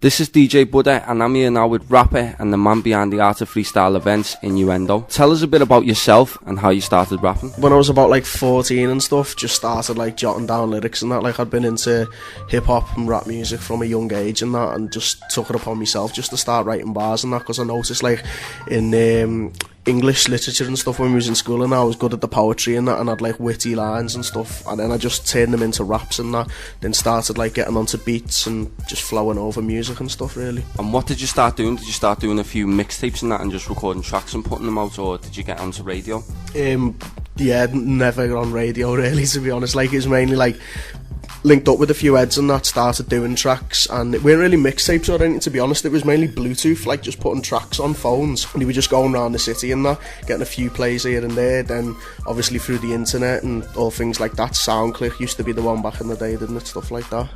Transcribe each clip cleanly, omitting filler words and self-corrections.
This is DJ Budda, and I'm here now with rapper and the man behind the Art of Freestyle events, Innuendo. Tell us a bit about yourself and how you started rapping. When I was about like 14 and stuff, just started like jotting down lyrics and that. Like I'd been into hip-hop and rap music from a young age and that, and just took it upon myself just to start writing bars and that, because I noticed like in English literature and stuff when we was in school and I was good at the poetry and that, and I'd like witty lines and stuff, and then I just turned them into raps and that, then started like getting onto beats and just flowing over music and stuff really. And what did you start doing? Did you start doing a few mixtapes and that and just recording tracks and putting them out, or did you get onto radio? Yeah, never on radio really, to be honest. Like it was mainly like linked up with a few heads and that, started doing tracks, and it weren't really mixtapes or anything, to be honest. It was mainly Bluetooth, like just putting tracks on phones, and we were just going around the city and that, getting a few plays here and there. Then obviously through the internet and all things like that, SoundClick used to be the one back in the day, didn't it? Stuff like that.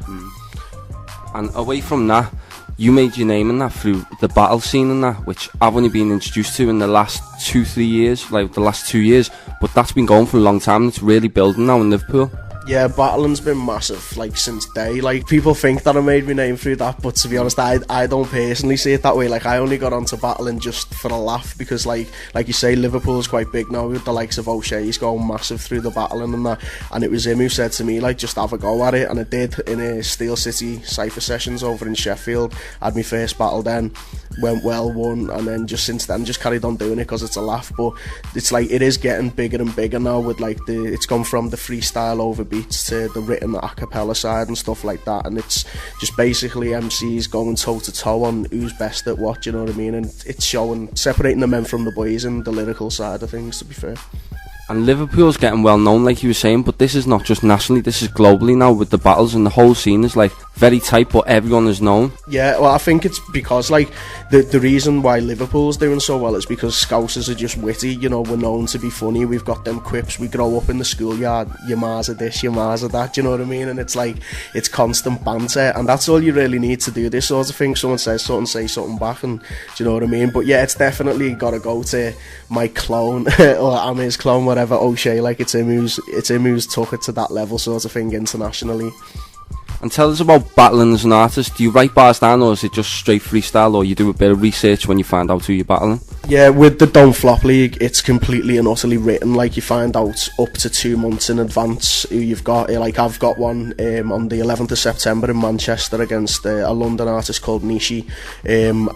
And away from that, you made your name in that through the battle scene and that, which I've only been introduced to in the last 2-3 years, like the last 2 years, but that's been going for a long time and it's really building now in Liverpool. Yeah, battling's been massive, like, since day. Like, people think that I made my name through that, but to be honest, I don't personally see it that way. Like, I only got onto battling just for a laugh, because, like you say, Liverpool's quite big now, with the likes of O'Shea's going massive through the battling and that, and it was him who said to me, like, just have a go at it, and I did in a Steel City Cypher Sessions over in Sheffield. I had my first battle then, went well, won, and then just since then, just carried on doing it, because it's a laugh. But it's like, it is getting bigger and bigger now, with, like, it's gone from the freestyle over beats to the written a cappella side and stuff like that, and it's just basically MCs going toe to toe on who's best at what, you know what I mean? And it's showing, separating the men from the boys and the lyrical side of things, to be fair. And Liverpool's getting well known, like you were saying, but this is not just nationally, this is globally now with the battles, and the whole scene is like very tight, but everyone is known. Yeah, well, I think it's because like the reason why Liverpool's doing so well is because Scousers are just witty, you know, we're known to be funny, we've got them quips, we grow up in the schoolyard, your ma's are this, your ma's are that, you know what I mean? And it's like, it's constant banter, and that's all you really need to do this sort of thing. Someone says something, say something back, and do you know what I mean? But yeah, it's definitely got to go to my clone, or I'm his clone, whatever, O'Shea. Like it's him who's took it to that level sort of thing internationally. And tell us about battling as an artist. Do you write bars down, or is it just straight freestyle, or you do a bit of research when you find out who you're battling? Yeah, with the Don't Flop League, it's completely and utterly written. Like, you find out up to 2 months in advance who you've got. Like, I've got one on the 11th of September in Manchester against a London artist called Nishi.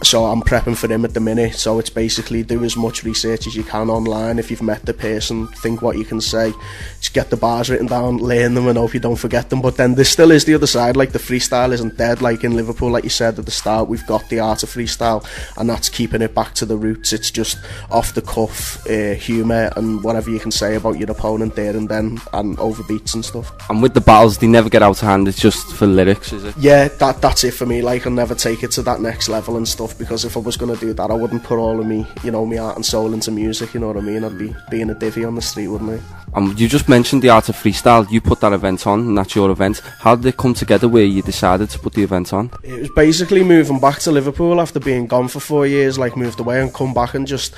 So I'm prepping for him at the minute. So it's basically do as much research as you can online. If you've met the person, think what you can say. Just get the bars written down, learn them, and hope you don't forget them. But then there still is the other side. Like, the freestyle isn't dead. Like in Liverpool, like you said at the start, we've got the art of freestyle, and that's keeping it back to the roots. It's just off the cuff humour and whatever you can say about your opponent there and then, and over beats and stuff. And with the battles, they never get out of hand, it's just for lyrics, is it? Yeah, that's it for me. Like, I'll never take it to that next level and stuff, because if I was going to do that, I wouldn't put all of me, you know, my heart and soul into music, you know what I mean? I'd be being a divvy on the street, wouldn't I? You just mentioned the art of freestyle. You put that event on, and that's your event. How did it come together where you decided to put the event on? It was basically moving back to Liverpool after being gone for 4 years, like moved away and come back, and just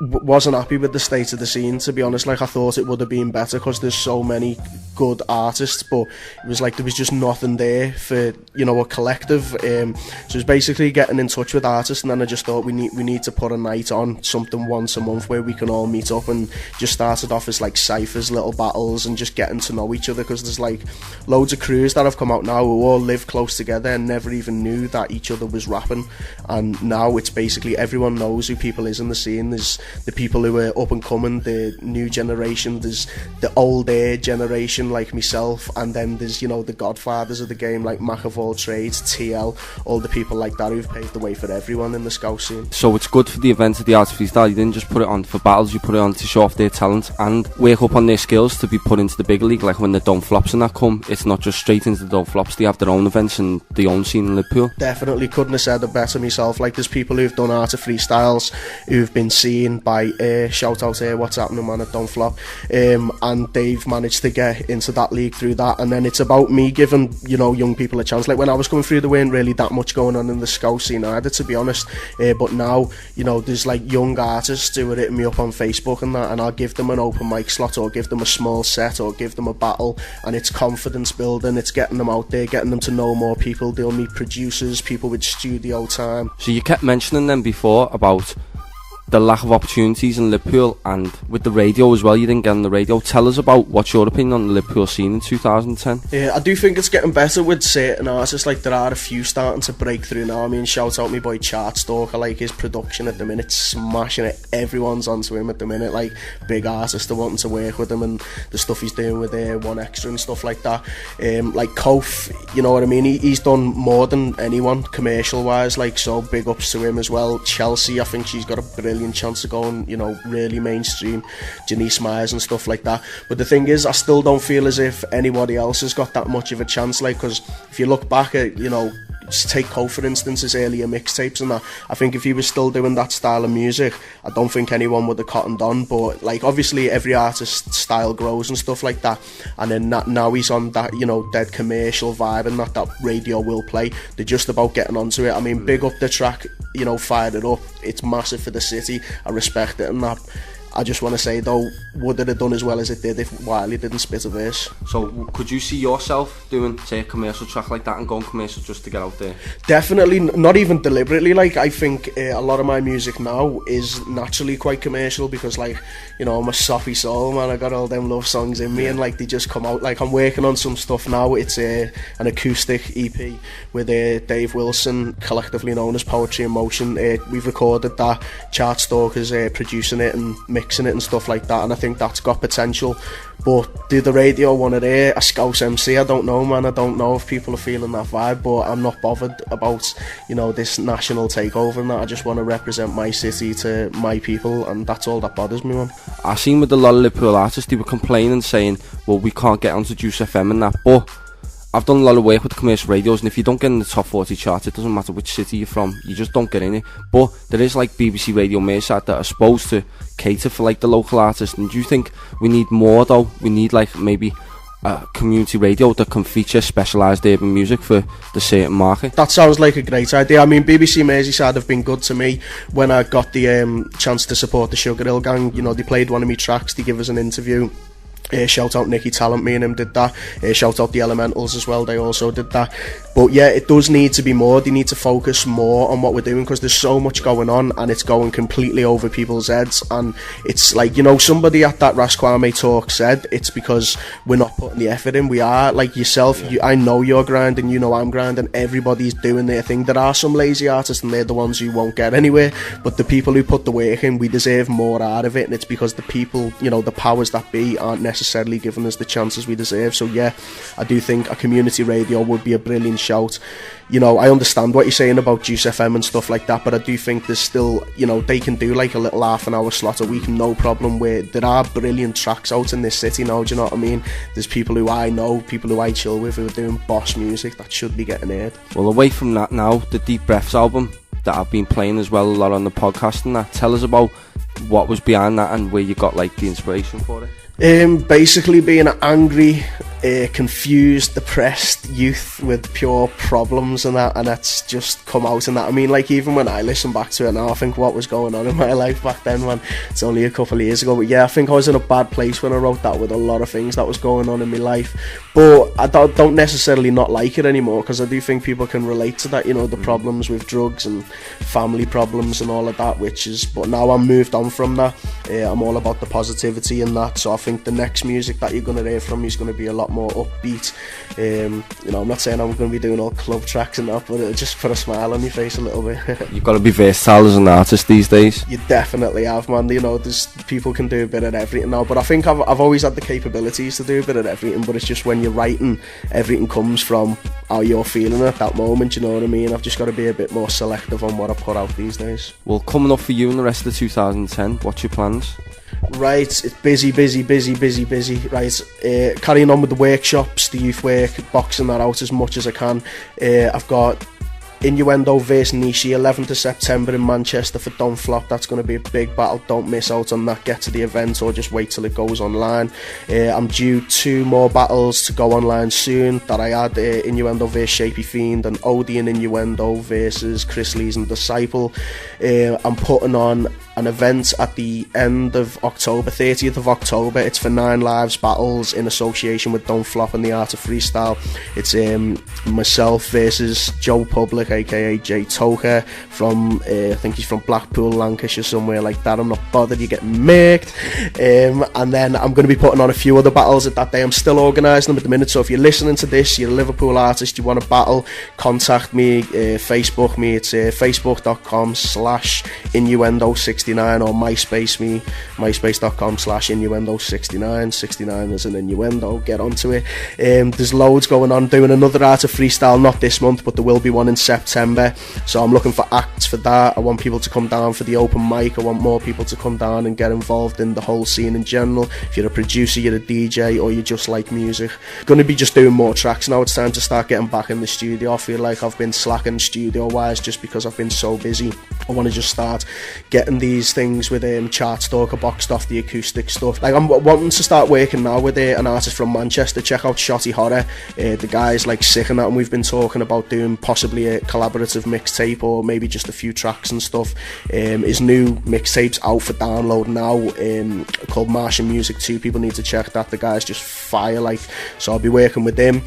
wasn't happy with the state of the scene, to be honest. Like, I thought it would have been better because there's so many good artists, but it was like there was just nothing there for, you know, a collective. So it was basically getting in touch with artists, and then I just thought we need to put a night on, something once a month where we can all meet up, and just started off as like ciphers, little battles, and just getting to know each other, because there's like loads of crews that have come out now who all live close together and never even knew that each other was rapping, and now it's basically everyone knows who people is in the scene. There's the people who are up and coming, the new generation, there's the older generation like myself, and then there's, you know, the godfathers of the game like Mac of all trades, TL, all the people like that who've paved the way for everyone in the Scouse scene. So it's good for the event of the art of freestyle. You didn't just put it on for battles, you put it on to show off their talent and work up on their skills to be put into the big league. Like when the Don't Flops and that come, it's not just straight into the Don't Flops, they have their own events and their own scene in Liverpool. Definitely couldn't have said it better myself. Like, there's people who've done art of freestyles who've been seen seen by shout out here, what's happening man at Don't Flop, and they've managed to get into that league through that. And then it's about me giving, you know, young people a chance. Like when I was coming through, there weren't really that much going on in the Scouse scene either, to be honest, but now, you know, there's like young artists who are hitting me up on Facebook and that, and I'll give them an open mic slot or give them a small set or give them a battle, and it's confidence building, it's getting them out there, getting them to know more people. They'll meet producers, people with studio time. So you kept mentioning them before about the lack of opportunities in Liverpool, and with the radio as well, you didn't get on the radio. Tell us about what's your opinion on the Liverpool scene in 2010. Yeah, I do think it's getting better with certain artists. Like there are a few starting to break through now. I mean, shout out my boy Chartstalk. I like his production at the minute, smashing it. Everyone's onto him at the minute. Like big artists are wanting to work with him, and the stuff he's doing with One Extra and stuff like that. Like Kof, you know what I mean? He's done more than anyone commercial wise. Like, so big ups to him as well. Chelsea, I think she's got a brilliant chance of going, you know, really mainstream. Janice Myers and stuff like that. But the thing is, I still don't feel as if anybody else has got that much of a chance. Like, because if you look back at, you know, just take Cole for instance, his earlier mixtapes and that, I think if he was still doing that style of music, I don't think anyone would have cottoned on. But like obviously every artist's style grows and stuff like that, and then now he's on that, you know, dead commercial vibe and that radio will play. They're just about getting onto it. I mean, big up the track, you know, Fired It Up. It's massive for the city. I respect it and that. I just want to say though, would it have done as well as it did if Wiley didn't spit a verse? So could you see yourself doing, say, a commercial track like that and going commercial just to get out there? Definitely, not even deliberately. Like I think a lot of my music now is naturally quite commercial because, like, you know, I'm a soppy soul, man. I got all them love songs in me, and like they just come out. Like I'm working on some stuff now. It's an acoustic EP with Dave Wilson, collectively known as Poetry in Motion. We've recorded that. Chartstalk is producing it and mixing it and stuff like that, and I think that's got potential. But do the radio want it here? A Scouse MC? I don't know, man. I don't know if people are feeling that vibe, but I'm not bothered about, you know, this national takeover and that. I just want to represent my city to my people, and that's all that bothers me, man. I seen with a lot of Liverpool artists, they were complaining, saying, well, we can't get onto Juice FM and that, but I've done a lot of work with the commercial radios, and if you don't get in the top 40 charts, it doesn't matter which city you're from, you just don't get in it. But there is like BBC Radio Merseyside that are supposed to cater for like the local artists. And do you think we need more though? We need like maybe a community radio that can feature specialised urban music for the certain market? That sounds like a great idea. I mean, BBC Merseyside have been good to me when I got the chance to support the Sugar Hill Gang. You know, they played one of my tracks, they give us an interview. Shout out Nicky Talent, me and him did that. Shout out the Elementals as well, they also did that. But yeah, it does need to be more. They need to focus more on what we're doing, because there's so much going on and it's going completely over people's heads. And it's like, you know, somebody at that Rasquame talk said it's because we're not putting the effort in. We are, like yourself, I know you're grinding, you know I'm grinding, everybody's doing their thing. There are some lazy artists and they're the ones who won't get anywhere, but the people who put the work in, we deserve more out of it. And it's because the people, you know, the powers that be aren't necessarily giving us the chances we deserve. So yeah, I do think a community radio would be a brilliant shout. You know, I understand what you're saying about Juice FM and stuff like that, but I do think there's still, you know, they can do like a little half an hour slot a week, no problem. Where there are brilliant tracks out in this city now, do you know what I mean? There's people who I know, people who I chill with, who are doing boss music that should be getting heard. Well, away from that now, the Deep Breaths album that I've been playing as well a lot on the podcast and that, tell us about what was behind that and where you got like the inspiration for it. Basically being an angry, confused, depressed youth with pure problems and that, and that's just come out in that. I mean, like, even when I listen back to it now, I think what was going on in my life back then, man, it's only a couple of years ago. But yeah, I think I was in a bad place when I wrote that, with a lot of things that was going on in my life. But I don't necessarily not like it anymore, because I do think people can relate to that, you know, the problems with drugs and family problems and all of that, but now I'm moved on from that. I'm all about the positivity and that, so I think the next music that you're going to hear from me is going to be a lot more upbeat. You know, I'm not saying I'm going to be doing all club tracks and that, but it'll just put a smile on your face a little bit. You've got to be versatile as an artist these days. You definitely have, man. You know, there's people can do a bit of everything now, but I think I've always had the capabilities to do a bit of everything, but it's just when you're writing, everything comes from how you're feeling at that moment, you know what I mean? I've just got to be a bit more selective on what I put out these days. Well, coming up for you in the rest of 2010, what's your plans? Right, it's busy. Right, carrying on with the workshops, the youth work, boxing that out as much as I can. I've got Innuendo vs Nishi, 11th of September in Manchester for Don't Flop. That's going to be a big battle. Don't miss out on that. Get to the event or just wait till it goes online. I'm due 2 more battles to go online soon that I had. Innuendo vs Shapy Fiend and Odie and Innuendo versus Chris Lees and Disciple. I'm putting on an event at the end of October, 30th of October. It's for 9 Lives battles in association with Don't Flop and the Art of Freestyle. It's myself versus Joe Public, aka Jay Toker, from I think he's from Blackpool, Lancashire, somewhere like that. I'm not bothered, you get murked. And then I'm going to be putting on a few other battles at that day. I'm still organising them at the minute, so if you're listening to this, you're a Liverpool artist, you want to battle, contact me, Facebook me. It's facebook.com/innuendo69 or MySpace me, myspace.com/innuendo69. 69 is an innuendo, get onto it. There's loads going on. Doing another Art of Freestyle, not this month, but there will be one in September, so I'm looking for acts for that. I want people to come down for the open mic. I want more people to come down and get involved in the whole scene in general. If you're a producer, you're a DJ, or you just like music, going to be just doing more tracks now. It's time to start getting back in the studio. I feel like I've been slacking studio wise just because I've been so busy. I want to just start getting these things with Chartstalker boxed off, the acoustic stuff. Like, I'm wanting to start working now with an artist from Manchester. Check out Shotty Horror. The guy's like sick and that, and we've been talking about doing possibly a collaborative mixtape or maybe just a few tracks and stuff. His new mixtape's out for download now, called Martian Music 2. People need to check that. The guy's just fire, like, so I'll be working with him.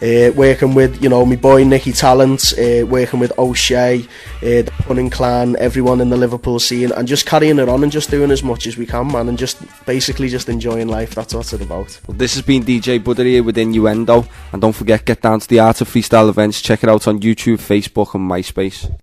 Working with, you know, my boy Nicky Talent, working with O'Shea, the Punning Clan, everyone in the Liverpool scene, and just carrying it on and just doing as much as we can, man, and just basically just enjoying life. That's what it's about. Well, this has been DJ Budda here with Innuendo, and don't forget, get down to the Art of Freestyle events. Check it out on YouTube, Facebook and MySpace.